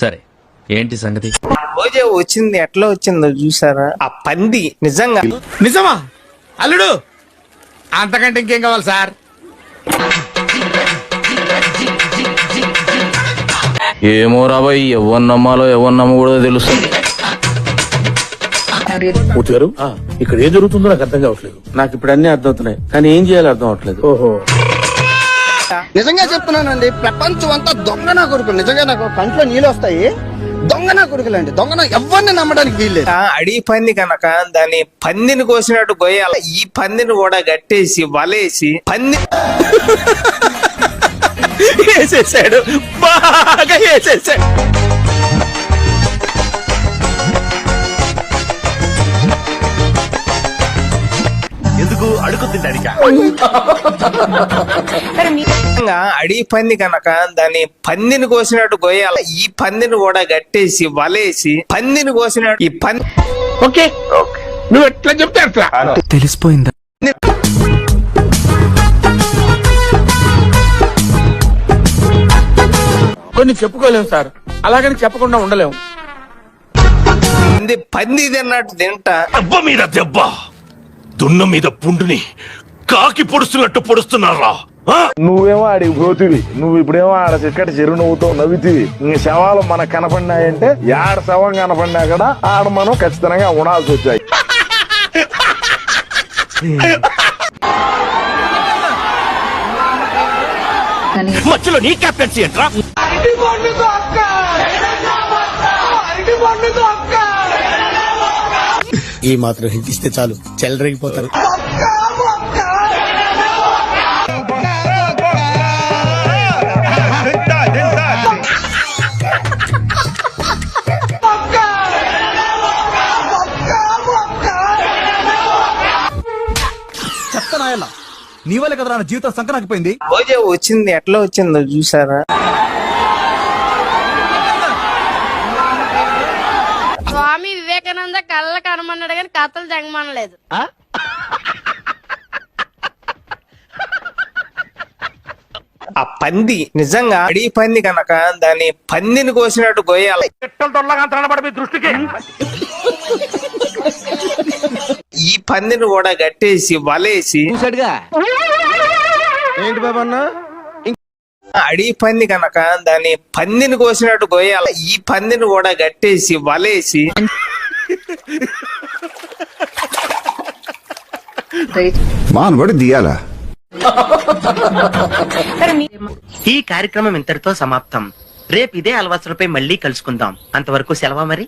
సరే ఏంటి సంగతి? రోజే వచ్చింది ఎట్లా వచ్చిందో చూసారా? ఆ పంది నిజంగా నిజమా అల్లుడు? అంతకంటే ఇంకేం కావాలి సార్? ఏమో రాబాయ్, ఎవరు నమ్మాలో ఎవరు నమ్మకూడదో తెలుస్తుంది. మూర్తి గారు, ఇక్కడ ఏం జరుగుతుందో నాకు అర్థం కావట్లేదు. నాకు ఇప్పుడు అన్ని అర్థమవుతున్నాయి, కానీ ఏం చేయాలో అర్థం అవట్లేదు. ఓహో, నిజంగా చెప్తున్నానండి, ప్రపంచం అంతా దొంగ నా కొడుకులు. నిజంగా నాకు కంట్లో నీళ్ళు వస్తాయి. దొంగ నా కొడుకులండి, దొంగ ఎవరిని నమ్మడానికి వీల్లేదు. అడవి పంది కనుక దాని పందిని కోసినట్టు గొయ్యాల, ఈ పందిని కూడా గట్టేసి వలేసి పంది వేసేసాడు, బాగా వేసేసాడు. ఎందుకు అడుగు తింటాడికా? అడవి పంది కనుక దాని పందిని కోసినట్టు గొయ్యాల, ఈ పందిని కూడా గట్టేసి వలేసి పందిని కోసినట్టు ఈ పంది. ఓకే, నువ్వు ఎట్లా చెప్తే అట్లా. తెలిసిపోయిందా? కొన్ని చెప్పుకోలేము సార్, అలాగని చెప్పకుండా ఉండలేము. పంది తిన్నట్టు తింటా. దెబ్బ మీద దెబ్బ, దున్న మీద పుండుని కాకి పొడుస్తున్నట్టు పొడుస్తున్నారా? నువ్వేమో ఆడికి పోతివి, నువ్వు ఇప్పుడేమో ఆడ చిక్కటి చెరువు నవ్వుతో నవ్వుతీవి. ఇంక శవాలు మనకు కనపడినాయంటే ఆడ శవం కనపడినా కూడా ఆడ మనం ఖచ్చితంగా ఉండాల్సి వచ్చాయి. మధ్యలో నీ కెప్టెన్సీ ఏంట్రా? ఈ మాత్రం హిట్ ఇస్తే చాలు, చెలరేగిపోతారు. చెప్తానాయన నీ వల్ల కదా నా జీవితం సంకనాకపోయింది. రోజే వచ్చింది ఎట్లా వచ్చిందో చూసారా? స్వామి వివేకానంద కళ్ళ కనమన్నాడు కానీ కథలు జగమనలేదు. ఆ పంది నిజంగా అడవి పంది కనుక దాని పందిని కోసినట్టు గొయ్యాల, ఈ పందిని కూడా గట్టేసి వలేసి. ఏంటి బాబా అన్న? అడవి పంది కనుక దాని పందిని కోసినట్టు గొయ్యాల, ఈ పందిని కూడా గట్టేసి వలేసి. మానబడి దియాలా. ఈ కార్యక్రమం ఇంతటితో సమాప్తం. రేపు ఇదే అలవాసులపై మళ్ళీ కలుసుకుందాం. అంతవరకు సెలవు మరి.